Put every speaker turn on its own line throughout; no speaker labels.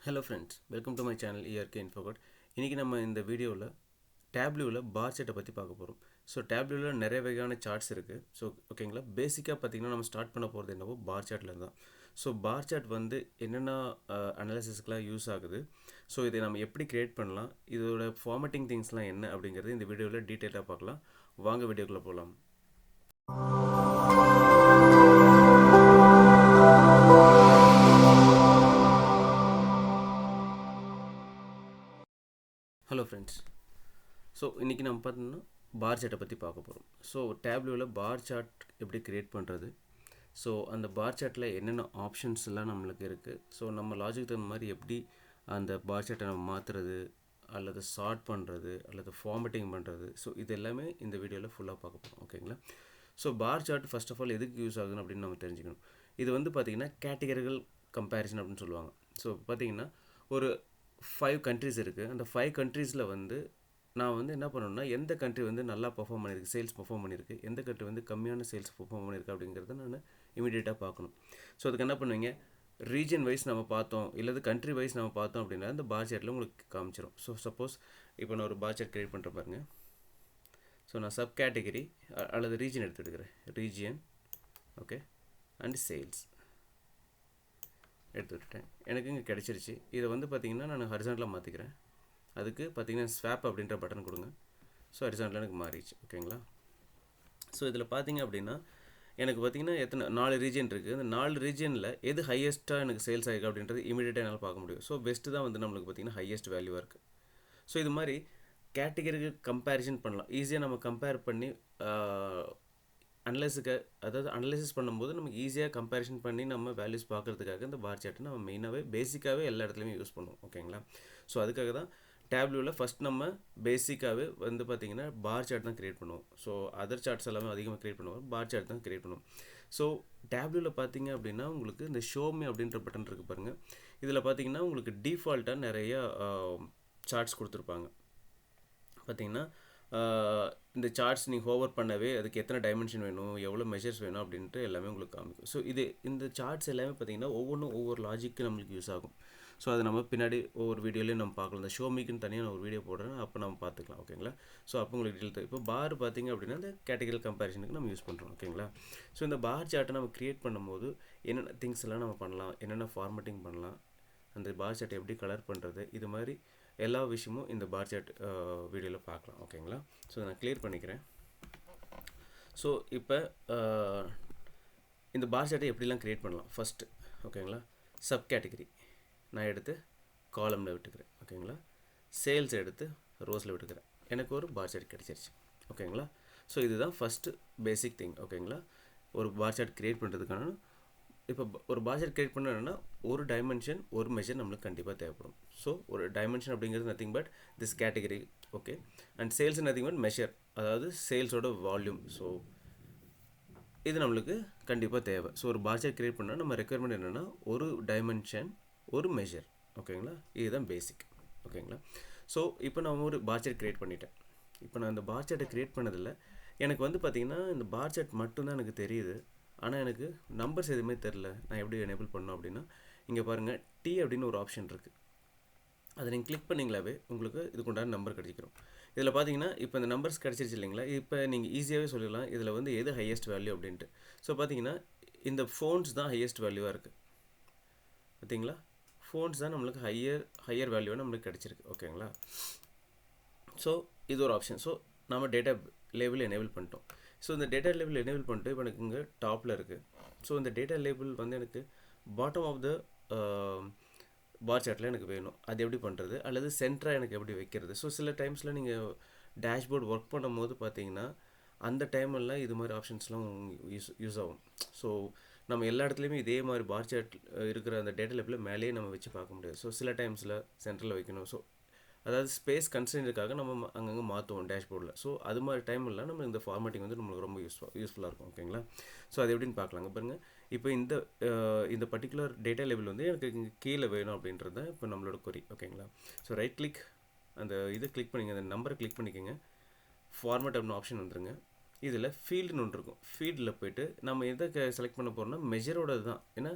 Hello friends, welcome to my channel Hierarchy Infocode. இன்னைக்கு நம்ம இந்த வீடியோவில் டேப்லூவில் பார் சார்ட்டை பற்றி பார்க்க போகிறோம். ஸோ டேப்லூவில் நிறைய வகையான சார்ட்ஸ் இருக்குது. ஸோ ஓகேங்களா, பேசிக்காக பார்த்தீங்கன்னா நம்ம ஸ்டார்ட் பண்ண போகிறது என்னவோ பார் சார்ட்டில் தான். ஸோ பார் சார்ட் வந்து என்னென்ன அனாலிசிஸ்க்கெலாம் யூஸ் ஆகுது, ஸோ இதை நம்ம எப்படி க்ரியேட் பண்ணலாம், இதோட ஃபார்மேட்டிங் திங்ஸ்லாம் என்ன அப்படிங்கிறது இந்த வீடியோவில் டீட்டெயிலாக பார்க்கலாம். வாங்க வீடியோக்குள்ளே போகலாம். ஹலோ ஃப்ரெண்ட்ஸ், ஸோ இன்றைக்கி நம்ம பார்த்தோம்னா பார் சார்ட்டை பற்றி பார்க்க போகிறோம். ஸோ டேப்லூவில் பார் சார்ட் எப்படி க்ரியேட் பண்ணுறது, ஸோ அந்த பார் சார்ட்டில் என்னென்ன ஆப்ஷன்ஸ்லாம் நம்மளுக்கு இருக்குது, ஸோ நம்ம லாஜிக் தகுந்த மாதிரி எப்படி அந்த பார் சார்ட்டை நம்ம மாற்றுறது அல்லது சார்ட் பண்ணுறது அல்லது ஃபார்மேட்டிங் பண்ணுறது, ஸோ இது எல்லாமே இந்த வீடியோவில் ஃபுல்லாக பார்க்க போகிறோம். ஓகேங்களா, so bar chart first of all எதுக்கு யூஸ் ஆகுதுன்னு அப்படின்னு நம்ம தெரிஞ்சுக்கணும். இது வந்து பார்த்திங்கன்னா கேட்டகரிகள் கம்பேரிசன் அப்படின்னு சொல்லுவாங்க. ஸோ பார்த்திங்கன்னா ஒரு 5 கண்ட்ரிஸ் இருக்குது. அந்த 5 கண்ட்ரீஸில் வந்து நான் வந்து என்ன பண்ணணும்னா, எந்த கண்ட்ரி வந்து நல்லா பர்ஃபார்ம் பண்ணியிருக்கு, சேல்ஸ் பர்ஃபார்ம் பண்ணியிருக்கு, எந்த கண்ட்ரி வந்து கம்மியான சேல்ஸ் பர்ஃபார்ம் பண்ணியிருக்கு அப்படிங்கிறத நான் இமீடியட்டாக பார்க்கணும். ஸோ அதுக்கு என்ன பண்ணுவீங்க, ரீஜன் வைஸ் நம்ம பார்த்தோம் இல்லது கண்ட்ரி வைஸ் நம்ம பார்த்தோம் அப்படின்னா அந்த பார் சார்ட்டில் உங்களுக்கு காமிச்சிடும். ஸோ சப்போஸ் இப்போ நான் ஒரு பார் சார்ட் க்ரியேட் பண்ணுற பாருங்க. ஸோ நான் சப் கேட்டகரி அல்லது ரீஜன் எடுத்துக்கிறேன். ரீஜியன் ஓகே அண்ட் சேல்ஸ் எடுத்துக்கிட்டேன். எனக்கு இங்கே கிடச்சிருச்சு. இதை வந்து பார்த்திங்கன்னா நான் ஹரிசாண்டலாக மாற்றிக்கிறேன். அதுக்கு பார்த்திங்கன்னா ஸ்வாப் அப்படின்ற பட்டன் கொடுங்க. ஸோ ஹரிசாண்டலாக எனக்கு மாறிடுச்சு. ஓகேங்களா, ஸோ இதில் பார்த்திங்க அப்படின்னா எனக்கு பார்த்திங்கன்னா எத்தனை 4 ரீஜன் இருக்குது. அந்த 4 ரீஜனில் எது ஹையஸ்ட்டாக எனக்கு சேல்ஸ் ஆகிருக்கு அப்படின்றது இமீடியட்டாக என்னால் பார்க்க முடியும். ஸோ பெஸ்ட்டு தான் வந்து நம்மளுக்கு பார்த்திங்கன்னா ஹையஸ்ட் வேல்யூவாக இருக்குது. ஸோ இது மாதிரி கேட்டகரிக்கு கம்பேரிசன் பண்ணலாம். ஈஸியாக நம்ம கம்பேர் பண்ணி அதாவது அனலைசிஸ் பண்ணும்போது நமக்கு ஈஸியாக கம்பேரிசன் பண்ணி நம்ம வேல்யூஸ் பார்க்குறதுக்காக இந்த பார் சார்ட்டை நம்ம மெயினாகவே பேசிக்காகவே எல்லா இடத்துலையுமே யூஸ் பண்ணுவோம். ஓகேங்களா, ஸோ அதுக்காக தான் டேப்லூவில் ஃபஸ்ட் நம்ம பேசிக்காகவே வந்து பார்த்திங்கன்னா பார் சார்ட் தான் க்ரியேட் பண்ணுவோம். ஸோ அதர் சார்ட்ஸ் எல்லாமே அதிகமாக க்ரியேட் பண்ணுவோம், பார் சார்ட் தான் க்ரியேட் பண்ணுவோம். ஸோ டேப்லூவில் பார்த்திங்க அப்படின்னா உங்களுக்கு இந்த ஷோமி அப்படின்ற பட்டன் இருக்குது பாருங்கள். இதில் பார்த்திங்கன்னா உங்களுக்கு டிஃபால்ட்டாக நிறையா சார்ட்ஸ் கொடுத்துருப்பாங்க. பார்த்திங்கன்னா இந்த சார்ட்ஸ் நீங்கள் ஹோவர் பண்ணவே அதுக்கு எத்தனை டைமென்ஷன் வேணும், எவ்வளோ மெஷர்ஸ் வேணும் அப்படின்ட்டு எல்லாமே உங்களுக்கு காமிக்கும். ஸோ இந்த சார்ட்ஸ் எல்லாமே பார்த்திங்கன்னா ஒவ்வொன்றும் ஒவ்வொரு லாஜிக்கு நம்மளுக்கு யூஸ் ஆகும். ஸோ அது நம்ம பின்னாடி ஒவ்வொரு வீடியோலையும் நம்ம பார்க்கலாம். இந்த ஷோமிக்குன்னு தனியாக நான் ஒரு வீடியோ போடுறேன், அப்போ நம்ம பார்த்துக்கலாம். ஓகேங்களா, ஸோ அப்போ உங்களுக்கு டீட்டெயில் தேவை. இப்போ பார் பார்த்திங்க அப்படின்னா இந்த கேட்டகரி கம்பேரிசனுக்கு நம்ம யூஸ் பண்ணுறோம். ஓகேங்களா, ஸோ இந்த பார் சார்ட்டை நம்ம க்ரியேட் பண்ணும்போது என்னென்ன திங்ஸ் எல்லாம் நம்ம பண்ணலாம், என்னென்ன ஃபார்மேட்டிங் பண்ணலாம், அந்த பார் சார்ட்டை எப்படி கலர் பண்ணுறது, இது மாதிரி எல்லா விஷயமும் இந்த பார் சார்ட் வீடியோவில் பார்க்கலாம். ஓகேங்களா, ஸோ நான் கிளியர் பண்ணிக்கிறேன். ஸோ இப்போ இந்த பார் சார்ட்டை எப்படிலாம் க்ரியேட் பண்ணலாம் ஃபஸ்ட்டு. ஓகேங்களா, சப் கேட்டகரி நான் எடுத்து காலமில் விட்டுக்கிறேன். ஓகேங்களா, சேல்ஸ் எடுத்து ரோஸில் விட்டுக்கிறேன். எனக்கு ஒரு பார் சார்ட் கிடச்சிருச்சு. ஓகேங்களா, ஸோ இதுதான் ஃபஸ்ட்டு பேசிக் திங். ஓகேங்களா, ஒரு பார் சார்ட் க்ரியேட் பண்ணுறதுக்கான இப்போ ஒரு பார் சார்ட் க்ரியேட் பண்ணணும்னா ஒரு டைமென்ஷன் ஒரு மெஷர் நம்மளுக்கு கண்டிப்பாக தேவைப்படும். ஸோ ஒரு டைமென்ஷன் அப்படிங்கிறது nothing but this category. Okay, and sales nothing but measure, அதாவது சேல்ஸோட வால்யூம். ஸோ இது நம்மளுக்கு கண்டிப்பாக தேவை. ஸோ ஒரு பார் சார்ட் க்ரியேட் பண்ணால் நம்ம ரெக்குயர்மெண்ட் என்னென்னா ஒரு டைமென்ஷன் ஒரு மெஷர். ஓகேங்களா, இதுதான் பேசிக். ஓகேங்களா, ஸோ இப்போ நான் ஒரு பார் சார்ட் க்ரியேட் பண்ணிட்டேன். இப்போ நான் இந்த பார் சார்ட்டை க்ரியேட் பண்ணதில்லை. எனக்கு வந்து பார்த்திங்கன்னா இந்த பார் சார்ட் மட்டும்தான் எனக்கு தெரியுது, ஆனால் எனக்கு நம்பர்ஸ் எதுவுமே தெரில. நான் எப்படி எனேபிள் பண்ணோம் அப்படின்னா இங்கே பாருங்கள், டி அப்படின்னு ஒரு ஆப்ஷன் இருக்குது. அதை நீங்கள் கிளிக் பண்ணிங்களாவே உங்களுக்கு இதுக்குண்டான நம்பர் கிடச்சிக்கிறோம். இதில் பார்த்தீங்கன்னா இப்போ இந்த நம்பர்ஸ் கிடச்சிருச்சு இல்லைங்களா, இப்போ நீங்கள் ஈஸியாகவே சொல்லிடலாம் இதில் வந்து எது ஹையஸ்ட் வேல்யூ அப்படின்ட்டு. ஸோ பார்த்தீங்கன்னா இந்த ஃபோன்ஸ் தான் ஹையஸ்ட் வேல்யூவாக இருக்குது. பார்த்தீங்களா, ஃபோன்ஸ் தான் நம்மளுக்கு ஹையர் வேல்யூவாக நம்மளுக்கு கிடச்சிருக்கு. ஓகேங்களா, ஸோ இது ஒரு ஆப்ஷன். ஸோ நம்ம டேட்டா லேபிள் எனேபிள் பண்ணிட்டோம். ஸோ இந்த டேட்டா லேபிள் எனேபிள் பண்ணிட்டு இப்போ எனக்கு இங்கே டாப்பில் இருக்குது. ஸோ இந்த டேட்டா லேபிள் வந்து எனக்கு பாட்டம் ஆஃப் த பார் சார்ட்டில் எனக்கு வேணும். அது எப்படி பண்ணுறது, அல்லது சென்டராக எனக்கு எப்படி வைக்கிறது. ஸோ சில டைம்ஸில் நீங்கள் டேஷ்போர்ட் ஒர்க் பண்ணும் போது பார்த்தீங்கன்னா அந்த டைமெல்லாம் இது மாதிரி ஆப்ஷன்ஸ்லாம் யூஸ் ஆகும். ஸோ நம்ம எல்லா இடத்துலையுமே இதே மாதிரி பார் சார்ட் இருக்கிற அந்த டேட்டா லேபிளில் மேலேயே நம்ம வச்சு பார்க்க முடியாது. ஸோ சில டைம்ஸில் சென்டரில் வைக்கணும். ஸோ அதாவது ஸ்பேஸ் கன்ஸ்ட்ரெயின்ட்காக நம்ம அங்கங்கே மாற்றுவோம் டேஷ்போர்டில். ஸோ அது மாதிரி டைம்லாம் நம்ம இந்த ஃபார்மேட்டிங் வந்து நம்மளுக்கு ரொம்ப யூஸ்ஃபுல்லாக இருக்கும். ஓகேங்களா, ஸோ அது எப்படின்னு பார்க்கலாங்க. பாருங்கள், இப்போ இந்த பர்டிகுலர் டேட்டா லேபிள் வந்து எனக்கு இங்கே கீழே வேணும் அப்படின்றது தான் இப்போ நம்மளோட கொரி. ஓகேங்களா, ஸோ ரைட் கிளிக் அந்த இதை கிளிக் பண்ணிங்க, அந்த நம்பரை கிளிக் பண்ணிக்கோங்க. ஃபார்மேட் அப்படின்னு ஆப்ஷன் வந்துருங்க. இதில் ஃபீல்டுன்னு ஒன்று இருக்கும். ஃபீல்டில் போய்ட்டு நம்ம எதை செலக்ட் பண்ண போகிறோம்னா மெஷரோட தான். ஏன்னா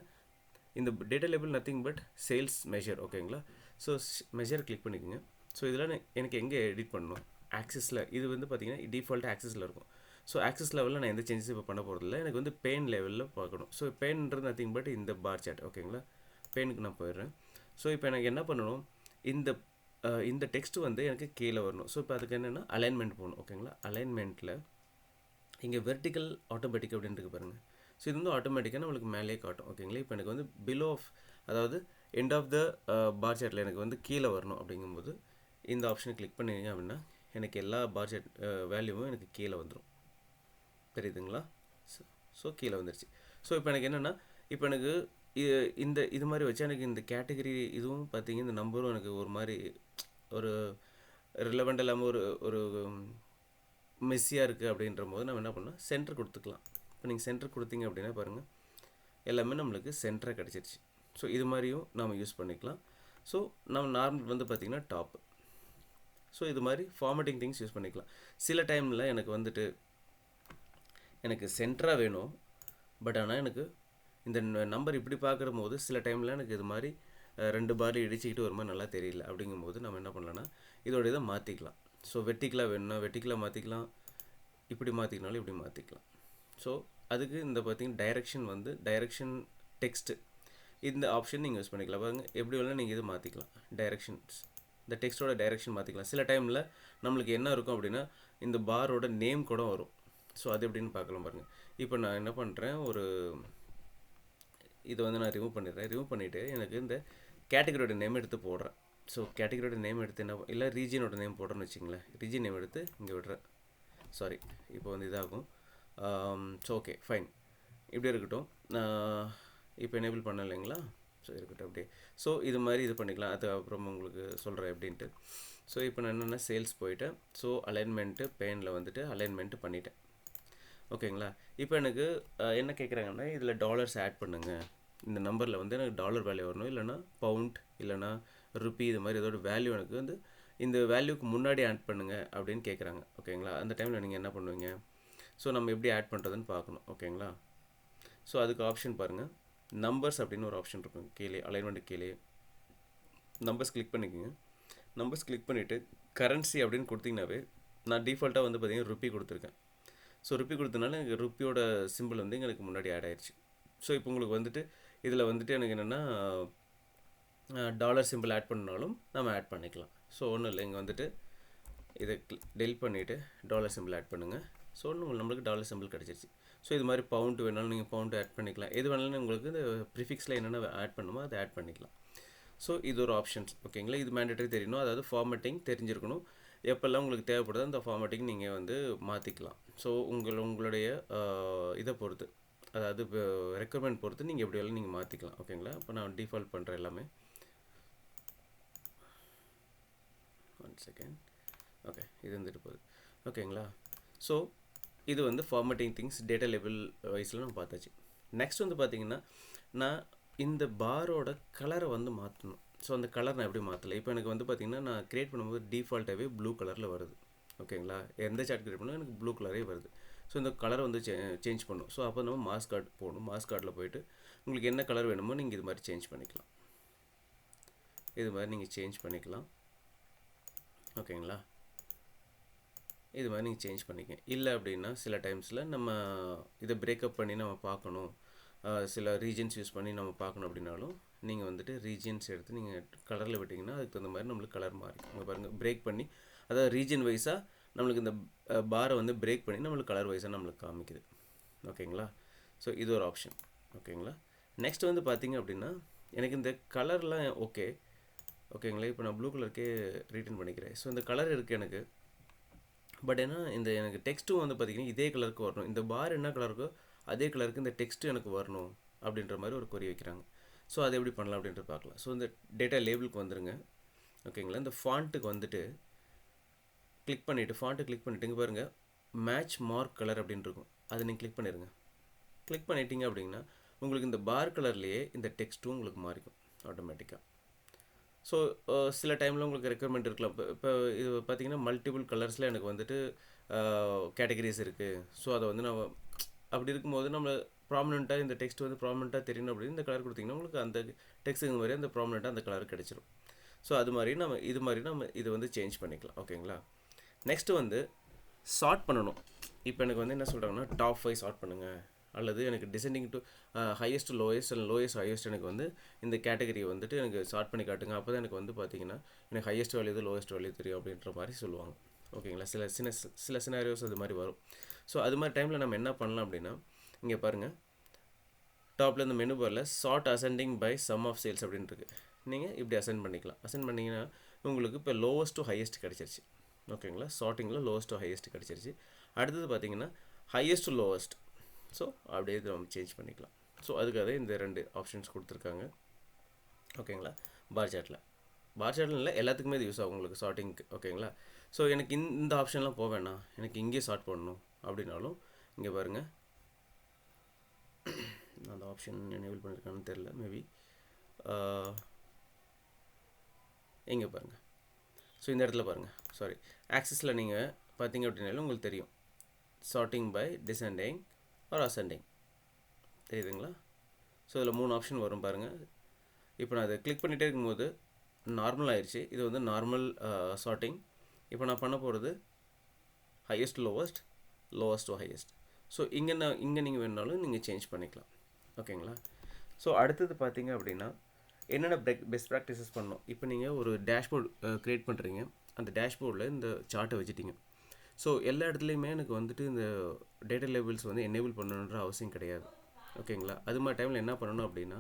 இந்த data label nothing but sales measure ஓகேங்களா. ஸோ மெஷர் கிளிக் பண்ணிக்கோங்க. ஸோ இதில் எனக்கு எங்கே எடிட் பண்ணணும், ஆக்சஸில் இது வந்து பார்த்தீங்கன்னா டிஃபால்ட்டாக ஆக்சஸில் இருக்கும். ஸோ ஆக்சஸ் லெவலில் நான் எந்த சேஞ்சஸும் இப்போ பண்ண போகிறதில்ல, எனக்கு வந்து பெயின் லெவலில் பார்க்கணும். ஸோ பெயின்ன்றது நத்திங் பட் இந்த பார் சார்ட் ஓகேங்களா. பெயினுக்கு நான் போயிடுறேன். ஸோ இப்போ எனக்கு என்ன பண்ணணும், இந்த டெக்ஸ்ட் வந்து எனக்கு கீழே வரணும். ஸோ இப்போ அதுக்கு என்னென்னா அலைன்மெண்ட் போகணும் ஓகேங்களா. அலைன்மெண்ட்டில் இங்கே வெர்டிக்கல் ஆட்டோமேட்டிக் அப்படின்ட்டு பாருங்கள். ஸோ இது வந்து ஆட்டோமேட்டிக்காக நம்மளுக்கு மேலே காட்டும் ஓகேங்களா. இப்போ எனக்கு வந்து பிலோ ஆஃப், அதாவது எண்ட் ஆஃப் த பார் சார்ட்டில் எனக்கு வந்து கீழே வரணும் அப்படிங்கும்போது இந்த ஆப்ஷனை கிளிக் பண்ணிங்க அப்படின்னா எனக்கு எல்லா பார் சார்ட் வேல்யூவும் எனக்கு கீழே வந்துடும். தெரியுதுங்களா. ஸோ கீழே வந்துருச்சு. ஸோ இப்போ எனக்கு என்னென்னா, இப்போ எனக்கு இது மாதிரி வச்சு எனக்கு இந்த கேட்டகரி இதுவும் பார்த்தீங்க, இந்த நம்பரும் எனக்கு ஒரு மாதிரி ஒரு ரிலவெண்ட் இல்லாமல் ஒரு மெஸ்ஸியாக இருக்குது அப்படின்ற போது நம்ம என்ன பண்ணலாம், சென்டர் கொடுத்துக்கலாம். இப்போ நீங்கள் சென்டர் கொடுத்தீங்க அப்படின்னா பாருங்கள் எல்லாமே நம்மளுக்கு சென்டராக கிடச்சிருச்சு. ஸோ இது மாதிரியும் நாம் யூஸ் பண்ணிக்கலாம். ஸோ நம்ம நார்மல் வந்து பார்த்திங்கன்னா டாப். ஸோ இது மாதிரி ஃபார்மேட்டிங் திங்ஸ் யூஸ் பண்ணிக்கலாம். சில டைமில் எனக்கு வந்துட்டு எனக்கு சென்டராக வேணும், பட் ஆனால் எனக்கு இந்த நம்பர் இப்படி பார்க்குற போது சில டைமில் எனக்கு இது மாதிரி 2 பார் இடிச்சிக்கிட்டு ஒரு மாதிரி நல்லா தெரியல. அப்படிங்கும்போது நம்ம என்ன பண்ணலாம்னா இதோட இதை மாற்றிக்கலாம். ஸோ வெர்டிக்கலாக வேணும்னா வெர்டிக்கலாக மாற்றிக்கலாம், இப்படி மாற்றிக்கனாலும் இப்படி மாற்றிக்கலாம். ஸோ அதுக்கு இந்த பார்த்திங்கன்னா டைரெக்ஷன் டெக்ஸ்ட்டு இந்த ஆப்ஷன் நீங்கள் யூஸ் பண்ணிக்கலாம். பாருங்க எப்படி வேணாலும் நீங்கள் இது மாற்றிக்கலாம். டைரெக்ஷன்ஸ் இந்த டெக்ஸ்ட்டோட டைரெக்ஷன் மாற்றிக்கலாம். சில டைமில் நம்மளுக்கு என்ன இருக்கும் அப்படின்னா இந்த பாரோட நேம் கூட வரும். ஸோ அது எப்படின்னு பார்க்கலாம் பாருங்கள். இப்போ நான் என்ன பண்ணுறேன், இதை வந்து நான் ரிமூவ் பண்ணிவிட்டு எனக்கு இந்த கேட்டகரியோட நேம் எடுத்து போடுறேன். ஸோ கேட்டகரியோட நேம் எடுத்து என்ன இல்லை ரீஜியனோட நேம் போடுறேன்னு வச்சிங்களேன். ரீஜியன் நேம் எடுத்து இங்கே விடுறேன். சாரி, இப்போ வந்து இதாகும். ஸோ ஓகே ஃபைன், இப்படி இருக்கட்டும். இப்போ எனேபிள் பண்ண இல்லைங்களா. ஸோ இருக்கட்டும் அப்படியே. ஸோ இது மாதிரி இது பண்ணிக்கலாம். அது அப்புறம் உங்களுக்கு சொல்கிறேன் எப்படின்ட்டு. ஸோ இப்போ நான் என்னென்னா சேல்ஸ் போயிட்டேன். ஸோ அலைன்மெண்ட்டு பெயினில் வந்துட்டு அலைன்மெண்ட்டு பண்ணிட்டேன் ஓகேங்களா. இப்போ எனக்கு என்ன கேட்குறாங்கன்னா இதில் டாலர்ஸ் ஆட் பண்ணுங்கள், இந்த நம்பரில் வந்து எனக்கு டாலர் வேல்யூ வரணும், இல்லைனா பவுண்ட் இல்லைனா ருப்பி, இது மாதிரி ஏதோட வேல்யூ எனக்கு வந்து இந்த வேல்யூக்கு முன்னாடி ஆட் பண்ணுங்கள் அப்படின்னு கேட்குறாங்க ஓகேங்களா. அந்த டைமில் நீங்கள் என்ன பண்ணுவீங்க, ஸோ நம்ம எப்படி ஆட் பண்ணுறதுன்னு பார்க்கணும் ஓகேங்களா. ஸோ அதுக்கு ஆப்ஷன் பாருங்கள், நம்பர்ஸ் அப்படின்னு ஒரு ஆப்ஷன் இருக்கும் கீழே, அலைன்மெண்ட் கீழே நம்பர்ஸ் கிளிக் பண்ணிக்கோங்க. நம்பர்ஸ் கிளிக் பண்ணிவிட்டு கரன்சி அப்படின்னு கொடுத்தீங்கன்னாவே நான் டிஃபால்ட்டாக வந்து பார்த்தீங்கன்னா ருப்பி கொடுத்துருக்கேன். ஸோ ருப்பி கொடுத்தனால எனக்கு ருப்பியோட சிம்பிள் வந்து எங்களுக்கு முன்னாடி ஆட் ஆயிடுச்சு. ஸோ இப்போ உங்களுக்கு வந்துட்டு இதில் வந்துட்டு எனக்கு என்னென்னா டாலர் சிம்பிள் ஆட் பண்ணாலும் நம்ம ஆட் பண்ணிக்கலாம். ஸோ ஒன்றும் இல்லை, இங்கே வந்துட்டு இதை டெலிட் பண்ணிவிட்டு டாலர் சிம்பிள் ஆட் பண்ணுங்கள். ஸோ நம்மளுக்கு டாலர் சிம்பிள் கிடச்சிருச்சு. ஸோ இது மாதிரி பவுண்ட் வேணாலும் நீங்கள் பவுண்ட் ஆட் பண்ணிக்கலாம். எது வேணாலும் உங்களுக்கு இந்த ப்ரிஃபிக்ஸில் என்னென்ன ஆட் பண்ணுமோ அதை ஆட் பண்ணிக்கலாம். ஸோ இது ஒரு ஆப்ஷன்ஸ் ஓகேங்களா. இது மேண்டேட்டரி தெரியணும், அதாவது ஃபார்மேட்டிங் தெரிஞ்சிருக்கணும். எப்போல்லாம் உங்களுக்கு தேவைப்படுதோ அந்த ஃபார்மேட்டிங் நீங்கள் வந்து மாற்றிக்கலாம். ஸோ உங்களுடைய இதை பொறுத்து, அதாவது ரெக்குயர்மெண்ட் பொறுத்து நீங்கள் எப்படி வேணாலும் நீங்கள் மாற்றிக்கலாம் ஓகேங்களா. இப்போ நான் டிஃபால்ட் பண்ணுறேன் எல்லாமே. 1 செகண்ட். ஓகே, இது வந்துட்டு போகுது ஓகேங்களா. ஸோ இது வந்து ஃபார்மேட்டிங் திங்ஸ் டேட்டா லெவல் வைஸில் நம்ம பார்த்தாச்சு. நெக்ஸ்ட் வந்து பார்த்திங்கன்னா நான் இந்த பாரோட கலரை வந்து மாற்றணும். ஸோ அந்த கலர் நான் எப்படி மாற்றலை, இப்போ எனக்கு வந்து பார்த்திங்கன்னா நான் க்ரியேட் பண்ணும்போது டிஃபால்ட்டாகவே ப்ளூ கலரில் வருது ஓகேங்களா. எந்த சார்ட் க்ரியேட் பண்ணாலும் எனக்கு ப்ளூ கலரே வருது. ஸோ இந்த கலரை வந்து சேஞ்ச் பண்ணணும். ஸோ அப்போ நம்ம மாஸ் கார்டு போகணும். மாஸ் கார்டில் போய்ட்டு உங்களுக்கு என்ன கலர் வேணுமோ நீங்கள் இது மாதிரி சேஞ்ச் பண்ணிக்கலாம். இது மாதிரி நீங்கள் சேஞ்ச் பண்ணிக்கலாம் ஓகேங்களா. இது மாதிரி நீங்கள் சேஞ்ச் பண்ணிக்கங்க. இல்லை அப்படின்னா சில டைம்ஸில் நம்ம இதை பிரேக்கப் பண்ணி நம்ம பார்க்கணும், சில ரீஜன்ஸ் யூஸ் பண்ணி நம்ம பார்க்கணும் அப்படின்னாலும் நீங்கள் வந்துட்டு ரீஜன்ஸ் எடுத்து நீங்கள் கலரில் விட்டிங்கன்னா அதுக்கு தகுந்த மாதிரி நம்மளுக்கு கலர் மாறி உங்கள் பாருங்கள் பிரேக் பண்ணி, அதாவது ரீஜன் வைஸாக நம்மளுக்கு இந்த பாரை வந்து பிரேக் பண்ணி நம்மளுக்கு கலர் வைஸாக நம்மளுக்கு காமிக்குது ஓகேங்களா. ஸோ இது ஒரு ஆப்ஷன் ஓகேங்களா. நெக்ஸ்ட் வந்து பார்த்திங்க அப்படின்னா எனக்கு இந்த கலர்லாம் ஓகேங்களா. இப்போ நான் ப்ளூ கலருக்கே ரீட்டன் பண்ணிக்கிறேன். ஸோ இந்த கலர் இருக்குது எனக்கு, பட் ஏன்னா இந்த எனக்கு டெக்ஸ்ட்டும் வந்து பார்த்திங்கன்னா இதே கலருக்கு வரணும். இந்த பார் என்ன கலருக்கோ அதே கலருக்கு இந்த டெக்ஸ்ட்டு எனக்கு வரணும் அப்படின்ற மாதிரி ஒரு கொரி வைக்கிறாங்க. ஸோ அதை எப்படி பண்ணலாம் அப்படின்ட்டு பார்க்கலாம். ஸோ இந்த டேட்டா லேபிளுக்கு வந்துடுங்க ஓகேங்களா. இந்த ஃபாண்ட்டுக்கு வந்துட்டு கிளிக் பண்ணிவிட்டு ஃபாண்ட்டு கிளிக் பண்ணிவிட்டு இங்கே பாருங்கள் மேட்ச் மார்க் கலர் அப்படின்னு இருக்கும், அதை நீங்கள் கிளிக் பண்ணிடுங்க. கிளிக் பண்ணிட்டீங்க அப்படின்னா உங்களுக்கு இந்த பார் கலர்லேயே இந்த டெக்ஸ்ட்டும் உங்களுக்கு மாறிக்கும் ஆட்டோமேட்டிக்காக. ஸோ சில டைமில் உங்களுக்கு ரெக்குயர்மெண்ட் இருக்கலாம். இப்போ இது பார்த்திங்கன்னா மல்டிபிள் கலர்ஸில் எனக்கு வந்துட்டு கேட்டகரிஸ் இருக்குது. ஸோ அதை வந்து நம்ம அப்படி இருக்கும்போது நம்ம ப்ராமினெண்ட்டாக இந்த டெக்ஸ்ட் வந்து ப்ராமினெண்ட்டாக தெரியணும் அப்படின்னு இந்த கலர் கொடுத்தீங்கன்னா உங்களுக்கு அந்த டெக்ஸ்ட்டுக்கு மாதிரி அந்த ப்ராமினெண்ட்டாக அந்த கலர் கிடச்சிரும். ஸோ அது மாதிரி நம்ம இது வந்து சேஞ்ச் பண்ணிக்கலாம். ஓகேங்களா. நெக்ஸ்ட்டு வந்து சார்ட் பண்ணணும். இப்போ எனக்கு வந்து என்ன சொல்கிறாங்கன்னா டாப் 5 சார்ட் பண்ணுங்கள், அல்லது எனக்கு descending to highest lowest and lowest highest எனக்கு வந்து இந்த கேட்டகரி வந்துட்டு எனக்கு சார்ட் பண்ணி காட்டுங்க. அப்போ தான் எனக்கு வந்து பார்த்தீங்கன்னா எனக்கு ஹையஸ்ட் வேல்யூ இது லோயஸ்ட் வேல்யூ தெரியும் அப்படின்ற மாதிரி சொல்லுவாங்க. ஓகேங்களா. சில சினாரியோஸ் அது மாதிரி வரும். ஸோ அது மாதிரி டைமில் நம்ம என்ன பண்ணலாம் அப்படின்னா, இங்கே பாருங்கள், டாப்பில் இந்த மெனு பாரில் sort ascending by sum of sales அப்படின்னு இருக்குது. நீங்கள் இப்படி அசெண்ட் பண்ணிக்கலாம். அசெண்ட் பண்ணிங்கன்னா உங்களுக்கு இப்போ லோவஸ்ட் டு ஹையஸ்ட் கிடச்சிருச்சு. ஓகேங்களா. சார்ட்டிங்கில் லோவஸ்ட் டு ஹையஸ்ட் கிடச்சிருச்சு. அடுத்தது பார்த்தீங்கன்னா ஹையஸ்ட் டு லோவஸ்ட். ஸோ அப்படியே நம்ம சேஞ்ச் பண்ணிக்கலாம். ஸோ அதுக்காக இந்த 2 ஆப்ஷன்ஸ் கொடுத்துருக்காங்க. ஓகேங்களா. பார் சார்ட்டில் இல்லை, எல்லாத்துக்குமே இது யூஸ் ஆகும் உங்களுக்கு சார்ட்டிங்க்கு. ஓகேங்களா. ஸோ எனக்கு இந்த ஆப்ஷன்லாம் போவேண்ணா, எனக்கு இங்கே சார்ட் பண்ணணும் அப்படின்னாலும் இங்கே பாருங்கள், நான் அந்த ஆப்ஷன் எனேபிள் பண்ணியிருக்கான்னு தெரில, மேபி இங்கே பாருங்கள். ஸோ இந்த இடத்துல பாருங்கள், சாரி, ஆக்சஸில் நீங்கள் பார்த்தீங்க அப்படின்னாலும் உங்களுக்கு தெரியும் sorting by descending or ascending தெரியுதுங்களா. ஸோ இதில் 3 ஆப்ஷன் வரும் பாருங்கள். இப்போ நான் அதை கிளிக் பண்ணிகிட்டே இருக்கும்போது நார்மல் ஆயிடுச்சு. இது வந்து நார்மல் சார்ட்டிங். இப்போ நான் பண்ண போகிறது highest lowest, lowest to highest. So இங்கே நீங்கள் வேணுனாலும் நீங்கள் சேஞ்ச் பண்ணிக்கலாம். ஓகேங்களா. ஸோ அடுத்தது பார்த்தீங்க அப்படின்னா என்னென்ன பெஸ்ட் ப்ராக்டிசஸ் பண்ணணும். இப்போ நீங்கள் ஒரு டேஷ்போர்ட் க்ரியேட் பண்ணுறீங்க, அந்த டேஷ்போர்டில் இந்த சார்ட்டை வச்சுட்டிங்க. ஸோ எல்லா இடத்துலையுமே எனக்கு வந்துட்டு இந்த டேட்டா லேபிள்ஸ் வந்து எனேபிள் பண்ணணுன்ற அவசியம் கிடையாது. ஓகேங்களா. அது மாதிரி டைமில் என்ன பண்ணணும் அப்படின்னா,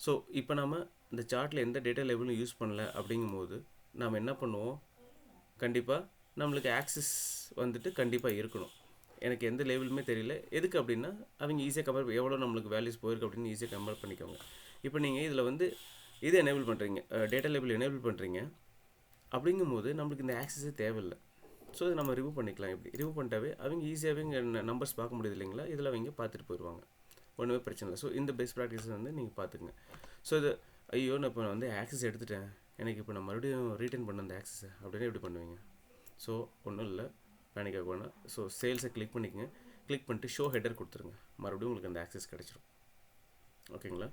ஸோ இப்போ நம்ம இந்த சார்ட்டில் எந்த டேட்டா லேபிளும் யூஸ் பண்ணல அப்படிங்கும்போது நாம் என்ன பண்ணுவோம், கண்டிப்பாக நம்மளுக்கு ஆக்சஸ் வந்துட்டு கண்டிப்பாக இருக்கணும். எனக்கு எந்த லேபிளுமே தெரியல, எதுக்கு அப்படின்னா அவங்க ஈஸியாக கம்பேர் எவ்வளோ நம்மளுக்கு வேல்யூஸ் போயிருக்கு அப்படின்னு ஈஸியாக கம்பேர் பண்ணிக்கோங்க. இப்போ நீங்கள் இதில் வந்து இதை எனேபிள் பண்ணுறீங்க, டேட்டா லேபிள் எனேபிள் பண்ணுறீங்க அப்படிங்கும்போது நம்மளுக்கு இந்த ஆக்சஸே தேவையில்லை. ஸோ இதை நம்ம ரிமூவ் பண்ணிக்கலாம். இப்படி ரிமூவ் பண்ணிட்டாவே அவங்க ஈஸியாகவே இங்கே நம்பர்ஸ் பார்க்க முடியுது இல்லைங்களா, இதில் அவங்க பார்த்துட்டு போயிடுவாங்க, ஒன்றுமே பிரச்சனை இல்லை. ஸோ இந்த பெஸ்ட் ப்ராக்டிஸ் வந்து நீங்கள் பார்த்துக்குங்க. ஸோ இது ஐயோ நான் இப்போ வந்து ஆக்சஸ் எடுத்துட்டேன், எனக்கு இப்போ நான் மறுபடியும் ரீட்டைன் பண்ண அந்த ஆக்சஸை அப்படின்னு எப்படி பண்ணுவீங்க. ஸோ ஒன்றும் இல்லை, பேனிக் ஆக வேணாம். ஸோ சேல்ஸை கிளிக் பண்ணிக்கங்க, கிளிக் பண்ணிட்டு ஷோ ஹெடர் கொடுத்துருங்க, மறுபடியும் உங்களுக்கு அந்த ஆக்சஸ் கிடச்சிரும். ஓகேங்களா.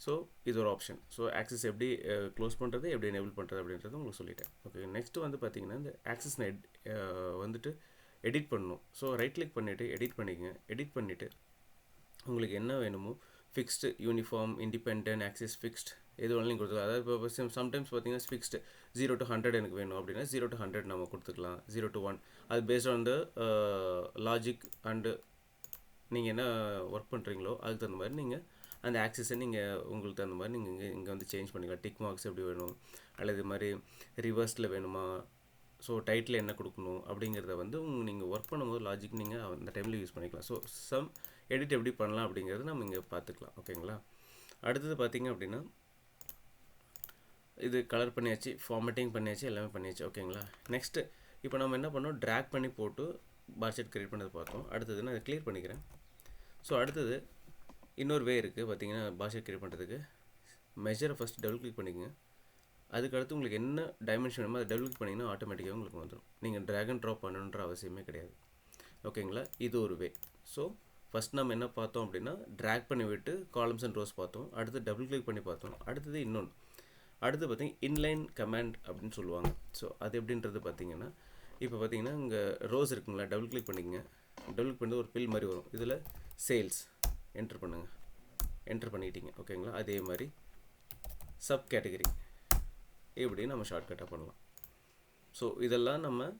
ஸோ இது ஒரு ஆப்ஷன். ஸோ ஆக்சஸ் எப்படி க்ளோஸ் பண்ணுறது, எப்படி எனேபிள் பண்ணுறது அப்படின்றது உங்களுக்கு சொல்லிட்டேன். ஓகே. நெக்ஸ்ட்டு வந்து பார்த்தீங்கன்னா இந்த ஆக்சஸ் வந்துட்டு எடிட் பண்ணணும். ஸோ ரைட் கிளிக் பண்ணிவிட்டு எடிட் பண்ணிக்கங்க. எடிட் பண்ணிவிட்டு உங்களுக்கு என்ன வேணுமோ fixed, uniform, independent, access fixed எது வேணாலும் கொடுத்துக்கலாம். அதாவது இப்போ சம்டைம்ஸ் பார்த்தீங்கன்னா ஃபிக்ஸ்டு 0 to 100 எனக்கு வேணும் அப்படின்னா 0 to 100 நம்ம கொடுத்துக்கலாம், 0 to 1. அது based on the logic and நீங்கள் என்ன ஒர்க் பண்ணுறீங்களோ அதுக்கு தகுந்த மாதிரி நீங்கள் அந்த ஆக்சஸை நீங்கள் உங்களுக்கு தகுந்த மாதிரி நீங்கள் இங்கே வந்து சேஞ்ச் பண்ணிக்கலாம். டிக் மார்க்ஸ் எப்படி வேணும், அல்லது இது மாதிரி ரிவர்ஸில் வேணுமா, ஸோ டைட்டில் என்ன கொடுக்கணும் அப்படிங்கிறத வந்து நீங்கள் ஒர்க் பண்ணும்போது லாஜிக் நீங்கள் அந்த டைமில் யூஸ் பண்ணிக்கலாம். ஸோ சம் எடிட் எப்படி பண்ணலாம் அப்படிங்கிறது நம்ம இங்கே பார்த்துக்கலாம். ஓகேங்களா. அடுத்தது பார்த்திங்க அப்படின்னா இது கலர் பண்ணியாச்சு, ஃபார்மேட்டிங் பண்ணியாச்சு, எல்லாமே பண்ணியாச்சு. ஓகேங்களா. நெக்ஸ்ட்டு இப்போ நம்ம என்ன பண்ணோம், ட்ராக் பண்ணி போட்டு பார் சார்ட் கிரியேட் பண்ணது பார்த்தோம். அடுத்தது நான் அதை கிளியர் பண்ணிக்கிறேன். ஸோ அடுத்தது இன்னொரு வே இருக்குது பார்த்தீங்கன்னா பார் சார்ட் கிரியேட் பண்ணுறதுக்கு. மெஷரை ஃபஸ்ட் டபுள் கிளிக் பண்ணிக்கங்க. அதுக்கடுத்து உங்களுக்கு என்ன டைமென்ஷன் வேணுமோ அதை டபுள் கிளிக் பண்ணிங்கன்னா ஆட்டோமேட்டிக்காக உங்களுக்கு வந்துடும். நீங்கள் ட்ராக் அண்ட் ட்ராப் பண்ணணுன்ற அவசியமே கிடையாது. ஓகேங்களா. இது ஒரு வே. ஸோ ஃபஸ்ட் நம்ம என்ன பார்த்தோம் அப்படின்னா ட்ராக் பண்ணி விட்டு காலம்ஸ் அண்ட் ரோஸ் பார்த்தோம். அடுத்து டபுள் கிளிக் பண்ணி பார்த்தோம். அடுத்தது இன்னொன்று, அடுத்து பார்த்திங்கன்னா இன்லைன் கமாண்ட் அப்படின்னு சொல்லுவாங்க. ஸோ அது எப்படின்றது பார்த்திங்கன்னா இப்போ பார்த்திங்கன்னா இங்கே ரோஸ் இருக்குங்களா, டபுள் கிளிக் பண்ணிக்கங்க. டபுள் கிளிக் பண்ணி ஒரு பில் மாதிரி வரும், இதில் சேல்ஸ் என்ட்ரு பண்ணுங்கள். என்ட்ரு பண்ணிக்கிட்டீங்க. ஓகேங்களா. அதே மாதிரி சப் கேட்டகரி இப்படி நம்ம ஷார்ட்கட்டாக பண்ணலாம். ஸோ இதெல்லாம் நம்ம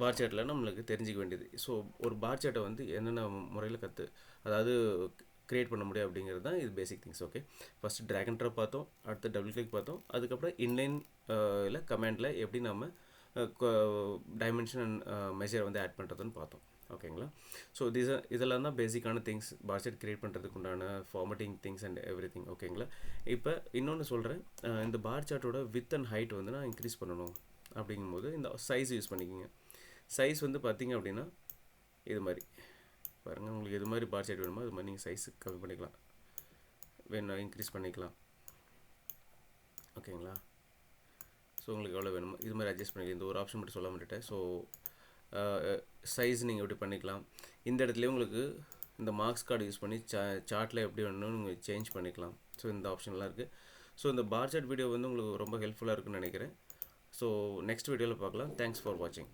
பார் சார்ட்டில் நம்மளுக்கு தெரிஞ்சிக்க வேண்டியது. ஸோ ஒரு பார் சார்ட்டை வந்து என்னென்ன முறையில் அதாவது க்ரியேட் பண்ண முடியும் அப்படிங்கிறது தான் இது basic things. Okay. First drag and drop பார்த்தோம், அடுத்து டபுள் கிளிக் பார்த்தோம், அதுக்கப்புறம் இன்லைன் இல்லை கமெண்டில் எப்படி நம்ம டைமென்ஷன் அண்ட் மெஷர் வந்து ஆட் பண்ணுறதுன்னு பார்த்தோம். ஓகேங்களா. ஸோ இதெல்லாம் தான் பேசிக்கான திங்ஸ் பார் சார்ட் க்ரியேட் பண்ணுறதுக்கு உண்டான formatting things and every thing. ஓகேங்களா. இப்போ இன்னொன்று சொல்கிறேன், இந்த பார் சார்ட்டோட வித் அண்ட் ஹைட் வந்து நான் இன்க்ரீஸ் பண்ணணும் அப்படிங்கும்போது இந்த சைஸ் யூஸ் பண்ணிக்கிங்க. சைஸ் வந்து பார்த்திங்க அப்படின்னா இது மாதிரி பாருங்கள், உங்களுக்கு எது மாதிரி பார் சார்ட் வேணுமோ அது மாதிரி நீங்கள் சைஸு கம்மி பண்ணிக்கலாம், வேணும் இன்க்ரீஸ் பண்ணிக்கலாம். ஓகேங்களா. ஸோ உங்களுக்கு எவ்வளோ வேணுமோ இது மாதிரி அட்ஜஸ்ட் பண்ணிக்கலாம். இந்த ஒரு ஆப்ஷன் மட்டும் சொல்ல மாட்டேன். ஸோ சைஸ் நீங்கள் எப்படி பண்ணிக்கலாம். இந்த இடத்துல உங்களுக்கு இந்த மார்க்ஸ் கார்டு யூஸ் பண்ணி சார்ட்டில் எப்படி வேணும்னு நீங்கள் சேஞ்ச் பண்ணிக்கலாம். ஸோ இந்த ஆப்ஷன்லாம் இருக்குது. ஸோ இந்த பார் சார்ட் வீடியோ வந்து உங்களுக்கு ரொம்ப ஹெல்ப்ஃபுல்லாக இருக்குன்னு நினைக்கிறேன். ஸோ நெக்ஸ்ட் வீடியோவில் பார்க்கலாம். தேங்க்ஸ் ஃபார் வாட்சிங்.